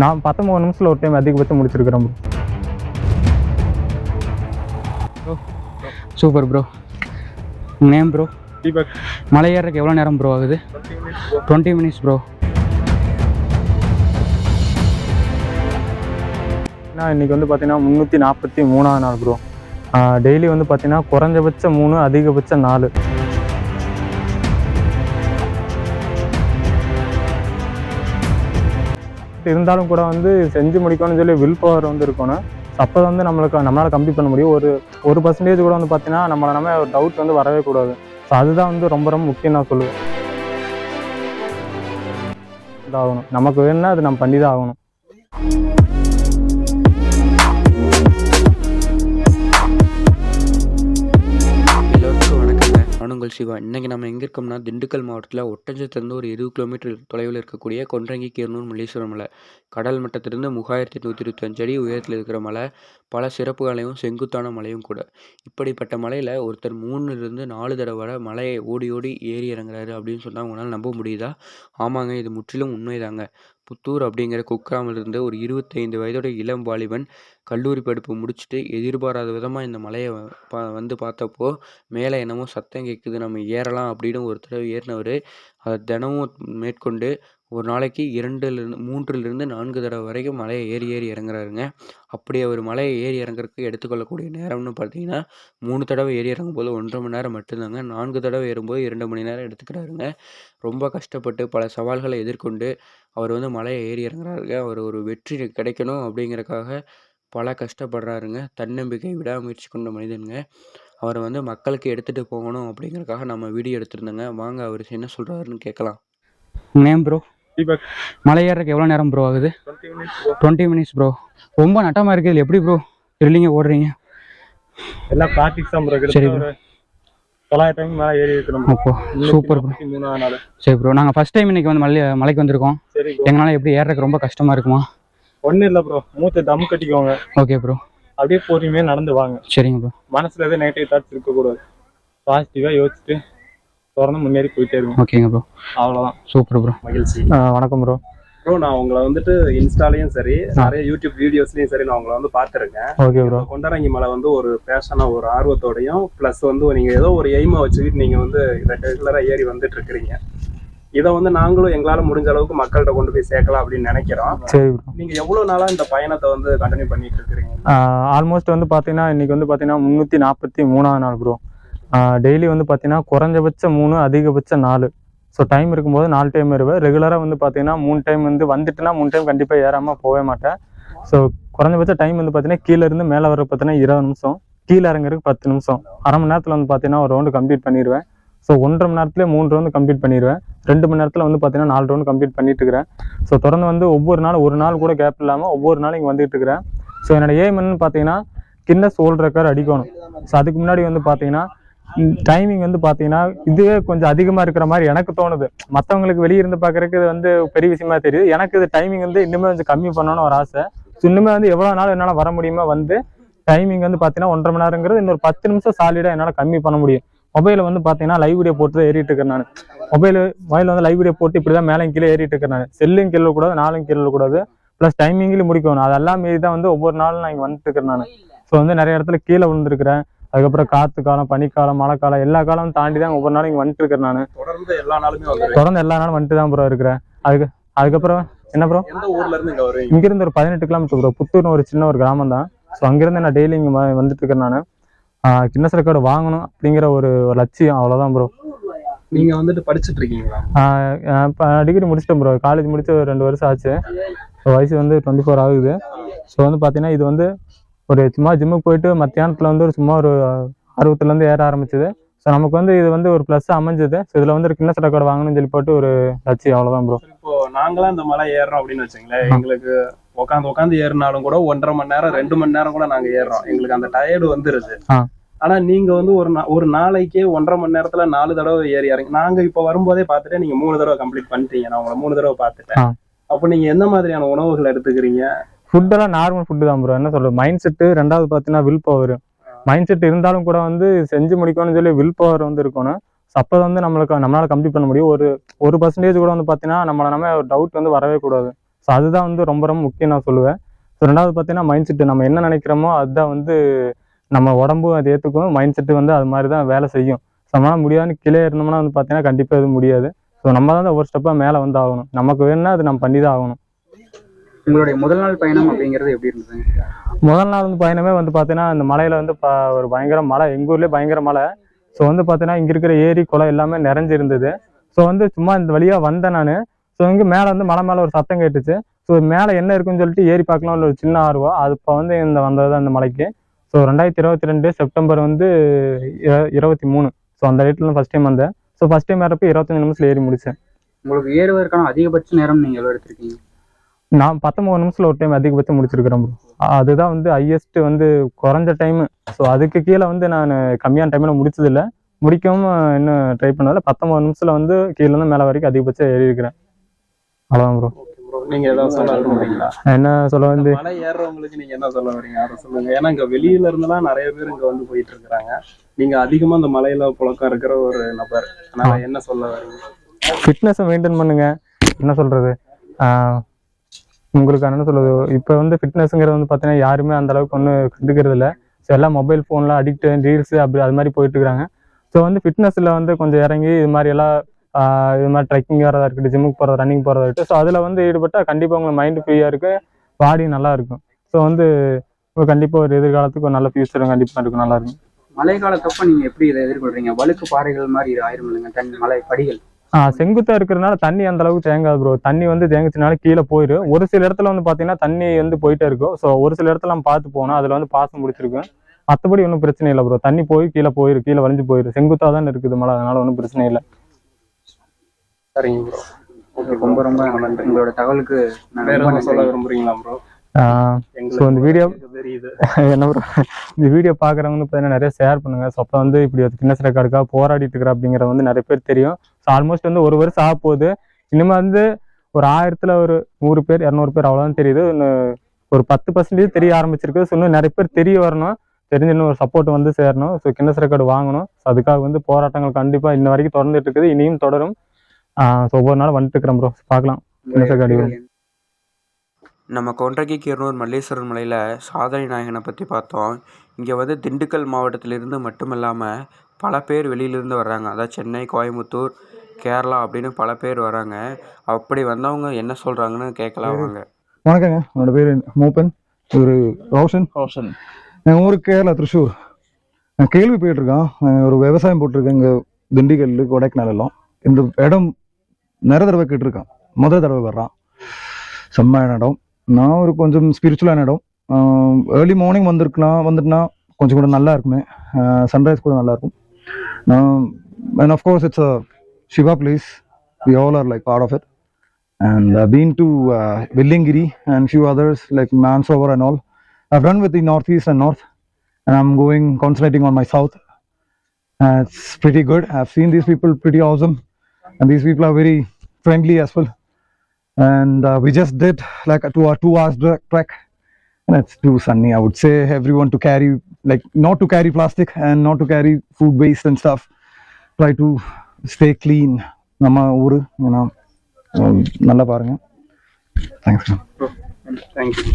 நான் 19 நிமிஷத்தில் ஒரு டைம் அதிகபட்சம் முடிச்சிருக்கிறேன் bro. Super bro. Name bro? Deepak. மலை ஏறதுக்கு எவ்வளோ நேரம் ப்ரோ ஆகுது? 20 மினிட்ஸ் ப்ரோ. நான் இன்றைக்கி வந்து பார்த்தீங்கன்னா 343ஆவது நாள் ப்ரோ. டெய்லி வந்து பார்த்தீங்கன்னா குறைஞ்சபட்சம் 3, அதிகபட்சம் 4. இருந்தாலும் கூட வந்து செஞ்சு முடிக்கணும்னு சொல்லி வில் பவர் வந்து இருக்கணும். அப்போ வந்து நம்மளால் கம்ப்ளீட் பண்ண முடியும். ஒரு பர்சன்டேஜ் கூட வந்து பார்த்தீங்கன்னா நம்ம ஒரு டவுட் வந்து வரவே கூடாது. ஸோ அதுதான் வந்து ரொம்ப ரொம்ப முக்கியம் நான் சொல்லுவேன். இதாகணும், நமக்கு வேணும்னா அது நம்ம பண்ணி தான் ஆகணும். உங்கள் சிவா. இன்றைக்கி நம்ம எங்கே இருக்கோம்னா திண்டுக்கல் மாவட்டத்தில் ஒட்டஞ்சத்திலிருந்து ஒரு 20 கிலோமீட்டர் தொலைவில் இருக்கக்கூடிய கொன்றங்கி கீரனூர் மல்லீஸ்வரம் மலை. கடல் மட்டத்திலிருந்து 3825 அடி உயரத்தில் இருக்கிற மலை. பல சிறப்புகளையும் செங்குத்தான மலையும் கூட. இப்படிப்பட்ட மலையில் ஒருத்தர் 3லிருந்து 4 தடவை மலையை ஓடி ஓடி ஏறி இறங்குறாரு அப்படின்னு சொன்னால் உங்களால் நம்ப முடியுதா? ஆமாங்க, இது முற்றிலும் உண்மைதாங்க. புத்தூர் அப்படிங்கிற குக்கிராமிலிருந்து ஒரு 25 வயதோட இளம் வாலிபன் கல்லூரி படிப்பு முடிச்சுட்டு எதிர்பாராத விதமாக இந்த மலையை வந்து பார்த்தப்போ மேலே என்னமோ சத்தம் கேட்குது, நம்ம ஏறலாம் அப்படின்னு ஒரு தடவை ஏறினவர் அதை தினமும் மேற்கொண்டு ஒரு நாளைக்கு 3லிருந்து 4 தடவை வரைக்கும் மலையை ஏறி இறங்குறாருங்க. அப்படி அவர் மலையை ஏறி இறங்குறதுக்கு எடுத்துக்கொள்ளக்கூடிய நேரம்னு பார்த்தீங்கன்னா 3 தடவை ஏறி இறங்கும்போது 1.5 மணி நேரம் மட்டும்தாங்க. 4 தடவை ஏறும்போது 2 மணி நேரம் எடுத்துக்கிறாருங்க. ரொம்ப கஷ்டப்பட்டு பல சவால்களை எதிர்கொண்டு அவர் வந்து மலையை ஏறி இறங்குறாருங்க. அவர் ஒரு வெற்றி கிடைக்கணும் அப்படிங்கிறக்காக பல கஷ்டப்படுறாருங்க. தன்னம்பிக்கை, விடாமுயற்சி கொண்ட மனிதனுங்க. அவரை வந்து மக்களுக்கு எடுத்துகிட்டு போகணும் அப்படிங்கிறக்காக நம்ம வீடியோ எடுத்திருந்தோங்க. வாங்க அவர் என்ன சொல்கிறாருன்னு கேட்கலாம். Name bro? தீபக். மலை ஏறதுக்கு எவ்வளோ நேரம் ப்ரோ ஆகுது? 20 மினிட்ஸ் ப்ரோ. ரொம்ப நட்டமாக இருக்குது. எப்படி ப்ரோ இல்லைங்க ஓடுறீங்க? எல்லாம் ப்ராக்டிஸ் தான் ப்ரோ. சரி ப்ரோ. 900 டைம் மேலே ஏறி இருக்கிறோம். அப்போ சூப்பர் ப்ரோ. 3ஆவது நாள். சரி ப்ரோ, நாங்கள் ஃபஸ்ட் டைம் இன்றைக்கி வந்து மலைக்கு வந்திருக்கோம். சரி, எங்களால் எப்படி ஏறதுக்கு ரொம்ப கஷ்டமாக இருக்குமா? ஒன்றும் இல்லை ப்ரோ, மூத்த தம் கட்டிக்கோங்க. Okay bro. அப்படியே பொறுமையாக நடந்து வாங்க. சரிங்க ப்ரோ. மனசில் எதுவும் நெகட்டிவ் தாட்ஸ் இருக்கக்கூடாது. பாசிட்டிவாக யோசிச்சுட்டு தொடர்ந்து முன்னேறி போயிட்டே இருக்கும். ஓகேங்க ப்ரோ. அவ்வளோதான். Super bro. மகிழ்ச்சி. வணக்கம் ப்ரோ. ப்ரோ, நான் உங்களை வந்துட்டு இன்ஸ்டாலையும் சரி, நிறைய யூடியூப் வீடியோஸ்லையும் சரி நான் உங்களை வந்து பார்த்துருக்கேன். Okay bro. கொண்டரங்கி மலை வந்து ஒரு பேஷனாக, ஒரு ஆர்வத்தோடையும் ப்ளஸ் வந்து நீங்கள் ஏதோ ஒரு எய்மை வச்சுக்கிட்டு நீங்கள் வந்து இதை ரெகுலராக ஏறி வந்துட்டு இருக்கிறீங்க. இதை வந்து நாங்களும் எங்களால் முடிஞ்ச அளவுக்கு மக்கள்கிட்ட கொண்டு போய் சேர்க்கலாம் அப்படின்னு நினைக்கிறோம். சரி ப்ரோ. நீங்கள் எவ்வளோ நாளாக இந்த பயணத்தை வந்து கண்டினியூ பண்ணிட்டு இருக்கிறீங்க? ஆல்மோஸ்ட் வந்து பார்த்தீங்கன்னா இன்றைக்கி வந்து பார்த்தீங்கன்னா 343ஆவது நாள் ப்ரோ. டெய்லி வந்து பார்த்தீங்கன்னா குறைஞ்சபட்சம் 3, அதிகபட்சம் 4. ஸோ டைம் இருக்கும்போது 4 டைம் ஏறுவேன். ரெகுலராக வந்து பார்த்தீங்கன்னா 3 டைம் வந்து வந்துட்டுனா 3 டைம் கண்டிப்பாக ஏறாமல் போகவே மாட்டேன். ஸோ குறைஞ்சபட்ச டைம் வந்து பார்த்தீங்கன்னா கீழே இருந்து மேலே வர பார்த்தீங்கன்னா 20 நிமிஷம், கீழே இறங்குறதுக்கு 10 நிமிஷம். அரை மணி நேரத்தில் வந்து பார்த்தீங்கன்னா ஒரு ரவுண்டு கம்ப்ளீட் பண்ணிடுவேன். ஸோ 1.5 மணி நேரத்துலேயே 3 ரவுண்டு கம்ப்ளீட் பண்ணிடுவேன். 2 மணி நேரத்தில் வந்து பார்த்தீங்கன்னா 4 ரவுண்டு கம்ப்ளீட் பண்ணிட்டு இருக்கிறேன். ஸோ தொடர்ந்து வந்து ஒவ்வொரு நாளும் ஒரு நாள் கூட கேப் இல்லாமல் ஒவ்வொரு நாளும் இங்கே வந்துட்டு இருக்கிறேன். ஸோ என்னோட எய்ம் என்னன்னு பார்த்தீங்கன்னா கின்னஸ் வேர்ல்ட் ரெக்கார்ட் அடிக்கணும். ஸோ அதுக்கு முன்னாடி வந்து பார்த்தீங்கன்னா டைமிங் வந்து பார்த்தீங்கன்னா இதுவே கொஞ்சம் அதிகமாக இருக்கிற மாதிரி எனக்கு தோணுது. மற்றவங்களுக்கு வெளியே இருந்து பார்க்குறதுக்கு இது வந்து பெரிய விஷயமா தெரியுது. எனக்கு இது டைமிங் வந்து இன்னுமே கொஞ்சம் கம்மி பண்ணணும்னு ஒரு ஆசை. ஸோ இன்னுமே வந்து எவ்வளோ நாள் என்னால் வர முடியுமோ வந்து டைமிங் வந்து பார்த்தீங்கன்னா 1.5 மணி நேரங்கிறது இன்னொரு 10 நிமிஷம் சாலிடாக என்னால் கம்மி பண்ண முடியும். மொபைலில் வந்து பார்த்தீங்கன்னா லைவ் வீடியோ போட்டு தான் ஏறிட்டு இருக்கேன் நான். மொபைலில் வந்து லைவ் வீடியோ போட்டு இப்படி தான் மேலே கீழே ஏறிட்டு இருக்கேன் நான். செல்லும் கீழே கூடாது, நாளும் கீழே கூடாது, ப்ளஸ் டைமிங்லேயும் முடிக்கணும். அதெல்லாம் மீறி தான் வந்து ஒவ்வொரு நாளும் நான் இங்கே வந்துட்டு இருக்கிறேன் நான். ஸோ வந்து நிறைய இடத்துல கீழே விழுந்துருக்கிறேன். அதுக்கப்புறம் காற்று காலம், பனிக்காலம், மழை காலம் எல்லா காலமும் தாண்டி தான் ஒவ்வொரு நாளும் இங்கே வந்துட்டு இருக்கிறேன் நான். தொடர்ந்து எல்லா நாளும் வந்துட்டு தான் ப்ரோ இருக்கிறேன். அதுக்கப்புறம் என்ன ப்ரோ? எந்த ஊர்ல இருந்து இங்கே வருவீங்க? இங்கிருந்து ஒரு 18 கிலோமீட்டர் ப்ரோ. புத்தூர்னு ஒரு சின்ன ஒரு கிராமம் தான். ஸோ அங்கிருந்து நான் டெய்லி இங்கே வந்துட்டு இருக்கேன் நான். கின்னஸ் ரெக்கார்டு வாங்கணும் அப்படிங்கிற ஒரு லட்சியம், அவ்வளோதான் ப்ரோ. நீங்கள் வந்துட்டு படிச்சுட்டு இருக்கீங்களா? இப்போ டிகிரி முடிச்சிட்டேன் ப்ரோ. காலேஜ் முடிச்சு 2 வருஷம் ஆச்சு. வயசு வந்து 24 ஆகுது. ஸோ வந்து பார்த்தீங்கன்னா இது வந்து ஒரு சும்மா ஜிம்முக்கு போயிட்டு மத்தியானத்தில் வந்து ஒரு சும்மா ஒரு ஆர்வத்துலேருந்து ஏற ஆரம்பிச்சது. ஸோ நமக்கு வந்து இது வந்து ஒரு ப்ளஸ் அமைஞ்சது. ஸோ இதில் வந்து ஒரு கின்னஸ் ரெக்கார்டு வாங்கணும்னு சொல்லி போட்டு ஒரு லட்சியம், அவ்வளோதான் ப்ரோ. இப்போ நாங்களாம் இந்த மலை ஏறுறோம் அப்படின்னு வச்சுங்களேன், எங்களுக்கு உட்காந்து ஏறினாலும் கூட 1.5 மணி நேரம் 2 மணி நேரம் கூட நாங்கள் ஏறுறோம். எங்களுக்கு அந்த டயர்டு வந்துருது. ஆனா நீங்க வந்து ஒரு நாளைக்கே 1.5 மணி நேரத்துல 4 தடவை ஏறி இறங்கி, நாங்க இப்ப வரும்போதே பார்த்துட்டு நீங்க 3 தடவை கம்ப்ளீட் பண்ணிட்டீங்க. நான் உங்களை 3 தடவை பார்த்துட்டேன். அப்போ நீங்க எந்த மாதிரியான உணவுகள் எடுத்துக்கிறீங்க? ஃபுட்டெல்லாம் நார்மல் ஃபுட்டு தான் ப்ரோ. என்ன சொல்றது, மைண்ட் செட்டு, ரெண்டாவது பார்த்தீங்கன்னா வில் பவர். மைண்ட் செட் இருந்தாலும் கூட வந்து செஞ்சு முடிக்கணும்னு சொல்லி வில் பவர் வந்து இருக்கணும். அப்போ வந்து நம்மளால கம்ப்ளீட் பண்ண முடியும். ஒரு பர்சன்டேஜ் கூட வந்து பார்த்தீங்கன்னா நம்ம டவுட் வந்து வரவே கூடாது. ஸோ அதுதான் வந்து ரொம்ப ரொம்ப முக்கியம் நான் சொல்லுவேன். ஸோ ரெண்டாவது பார்த்தீங்கன்னா மைண்ட் செட்டு, நம்ம என்ன நினைக்கிறோமோ அதுதான் வந்து நம்ம உடம்பும் அது ஏற்றுக்கும், மைண்ட் செட்டு வந்து அது மாதிரி தான் வேலை செய்யும். ஸோ நம்மளால் முடியாதுன்னு கீழே இருந்தோம்னா வந்து பார்த்தீங்கன்னா கண்டிப்பாக எதுவும் முடியாது. ஸோ நம்ம தான் ஒவ்வொரு ஸ்டெப்பாக மேலே வந்து ஆகணும், நமக்கு வேணும்னா அது நம்ம பண்ணி தான் ஆகணும். உங்களுடைய முதல் நாள் பயணம் அப்படிங்கிறது எப்படி இருந்ததுங்க? முதல் நாள் வந்து பயணமே வந்து பார்த்தீங்கன்னா இந்த மலையில் வந்து ஒரு பயங்கர மழை, எங்கள் ஊர்லேயே பயங்கர மழை. ஸோ வந்து பார்த்தீங்கன்னா இங்கே இருக்கிற ஏரி குளம் எல்லாமே நிறைஞ்சிருந்தது. ஸோ வந்து சும்மா இந்த வழியாக வந்தேன் நான். ஸோ இங்கே மேலே வந்து மலை மேலே ஒரு சத்தம் கேட்டுச்சு. ஸோ மேலே என்ன இருக்குன்னு சொல்லிட்டு ஏறி பார்க்கலாம் ஒரு சின்ன ஆர்வம், அது இப்போ வந்து இந்த வந்தது அந்த மலைக்கு. ஸோ 2022 செப்டம்பர் வந்து 23. ஸோ அந்த டேட்டில் ஃபஸ்ட் டைம் வந்தேன். ஸோ ஃபஸ்ட் டைம் ஏறப்போ 25 நிமிஷத்தில் ஏறி முடித்தேன். உங்களுக்கு ஏறுவதற்கான அதிகபட்ச நேரம் நீங்கள் எவ்வளோ எடுத்திருக்கீங்க? நான் 19 நிமிஷத்தில் ஒரு டைம் அதிகபட்சம் முடிச்சிருக்கிறேன். அதுதான் வந்து ஹையஸ்ட் வந்து குறைஞ்ச டைமு. ஸோ அதுக்கு கீழே வந்து நான் கம்மியான டைமில் முடிச்சதில்லை, முடிக்கவும் இன்னும் ட்ரை பண்ணதில்லை. 19 நிமிஷத்தில் வந்து கீழேருந்து மேலே வரைக்கும் அதிகபட்சம் ஏறி இருக்கிறேன். அவ்வளோதான் ப்ரோ. நீங்க ஏதாவது சொல்ல விரும்புறீங்களா? என்ன சொல்ல வந்து மலை ஏறுறவங்களுக்கு நீங்க என்ன சொல்ல வரீங்க அதை சொல்லுங்க. ஏன்னா இங்க வெளியில இருந்தெல்லாம் நிறைய பேர் இங்க வந்து போயிட்டு இருக்கிறாங்க. நீங்க அதிகமா இந்த மலையில புழக்கம் இருக்கிற ஒரு நபர், அதனால என்ன சொல்ல வரீங்க? ஃபிட்னஸை மெயின்டைன் பண்ணுங்க. என்ன சொல்றது, உங்களுக்கு என்ன சொல்றது, இப்போ வந்து ஃபிட்னஸ்ங்கிறது வந்து பார்த்தீங்கன்னா யாருமே அந்த அளவுக்கு ஒன்றும் கண்டுக்கிறது இல்லை. ஸோ எல்லாம் மொபைல் ஃபோனில் அடிக்ட், ரீல்ஸு அப்படி அது மாதிரி போயிட்டு இருக்கிறாங்க. ஸோ வந்து ஃபிட்னஸில் வந்து கொஞ்சம் இறங்கி இது மாதிரி எல்லாம் இது மாதிரி ட்ரெக்கிங் வரதா இருக்கட்டும், ஜிம்முக்கு போகிறது, ரன்னிங் போகிறதா இருக்கட்டும், ஸோ அதில் வந்து ஈடுபட்டால் கண்டிப்பாக உங்களுக்கு மைண்டு ஃப்ரீயாக இருக்குது, பாடி நல்லா இருக்கும். ஸோ வந்து கண்டிப்பாக ஒரு எதிர்காலத்துக்கு ஒரு நல்ல ஃபியூச்சரும் கண்டிப்பாக இருக்கும், நல்லா இருக்கும். மழை காலத்தப்ப நீங்கள் எப்படி இதை எதிர்கொள்றீங்க? வழுக்கு பாறைகள் மாதிரி இது ஆயிரும் இல்லைங்க, தண்ணி மலை படிகள் செங்குத்தாக இருக்கிறதுனால தண்ணி அந்த அளவுக்கு தேங்காது ப்ரோ. தண்ணி வந்து தேங்குச்சுனால கீழே போயிடும். ஒரு சில இடத்துல வந்து பார்த்தீங்கன்னா தண்ணி வந்து போயிட்டே இருக்கும். ஸோ ஒரு சில இடத்துல நம்ம பார்த்து போனோம், அதில் வந்து பாசம் முடிச்சிருக்கும். மற்றபடி ஒன்றும் பிரச்சனை இல்லை ப்ரோ. தண்ணி போய் கீழே போயிடும், கீழே வளைஞ்சு போயிடும். செங்குத்தாக தான் இருக்குது மழை, அதனால ஒன்றும் பிரச்சனை இல்லை. சரிங்க ப்ரோ, ஓகே. ரொம்ப ரொம்ப நன்றி உங்களோட தகவலுக்கு. வேற என்ன சொல்ல விரும்புறீங்களா ப்ரோ? ஸோ இந்த வீடியோ தெரியுது என்ன ப்ரோ, இந்த வீடியோ பார்க்குறவங்க வந்து பார்த்தீங்கன்னா நிறைய ஷேர் பண்ணுங்க. ஸோ அப்போ வந்து இப்படி ஒரு கின்னஸ் ரெக்கார்டுக்காக போராடிட்டு இருக்கிற அப்படிங்கிற வந்து நிறைய பேர் தெரியும். ஸோ ஆல்மோஸ்ட் வந்து ஒரு வருஷம் ஆக போகுது. இனிமேல் வந்து ஒரு 1000ல் ஒரு 100 பேர் 200 பேர் அவ்வளோதான் தெரியுது. இன்னும் ஒரு 10% தெரிய ஆரம்பிச்சிருக்கு. ஸோ இன்னும் நிறைய பேர் தெரிய வரணும், தெரிஞ்சு இன்னும் ஒரு சப்போர்ட் வந்து சேரணும். ஸோ கின்னஸ் ரெக்கார்டு வாங்கணும். ஸோ அதுக்காக வந்து போராட்டங்கள் கண்டிப்பாக இன்ன வரைக்கும் தொடர்ந்துட்டு இருக்குது, இனியும் தொடரும். ஸோ ஒவ்வொரு நாளும் வந்துட்டு இருக்கிறோம் ப்ரோ, பார்க்கலாம் கின்னஸ் ரெக்கார்டு. நம்ம கொண்டகி கீரனூர் மல்லேஸ்வரன் மலையில் சாதனை நாயகனை பற்றி பார்த்தோம். இங்கே வந்து திண்டுக்கல் மாவட்டத்திலிருந்து மட்டும் இல்லாமல் பல பேர் வெளியிலேருந்து வர்றாங்க. அதாவது சென்னை, கோயம்புத்தூர், கேரளா அப்படின்னு பல பேர் வராங்க. அப்படி வந்தவங்க என்ன சொல்கிறாங்கன்னு கேட்கலாம் வாங்க. வணக்கங்க, என்னோட பேர் மூப்பன், ஒரு ரோஷன். எங்கள் ஊர் கேரளா, திருச்சூர். நான் கேள்வி போயிட்டுருக்கேன். ஒரு விவசாயம் போட்டிருக்கேன் இங்கே திண்டுக்கல், கொடைக்கானல் எல்லாம். இந்த இடம் நிறைய தடவை கேட்டிருக்கேன், முதல் தடவை வர்றான். செம்மையான இடம். நான் ஒரு கொஞ்சம் ஸ்பிரிச்சுவலான இடம். ஏர்லி மார்னிங் வந்துட்டுனா கொஞ்சம் கூட நல்லா இருக்குமே, சன்ரைஸ் கூட நல்லா இருக்கும். And of course it's a Shiva place, we all are like part of it. And I've been to Vellingiri and few others like Mansover and all. I've run with the northeast and north, and I'm concentrating on my south. It's pretty good. I've seen these people pretty awesome, and these people are very friendly as well. And we just did like a 2 hours trek, and it's too sunny. I would say everyone to carry, like not to carry plastic and not to carry food waste and stuff. Try to stay clean. நம்ம ஊரு நல்லா பாருங்க. Thanks. Thank you.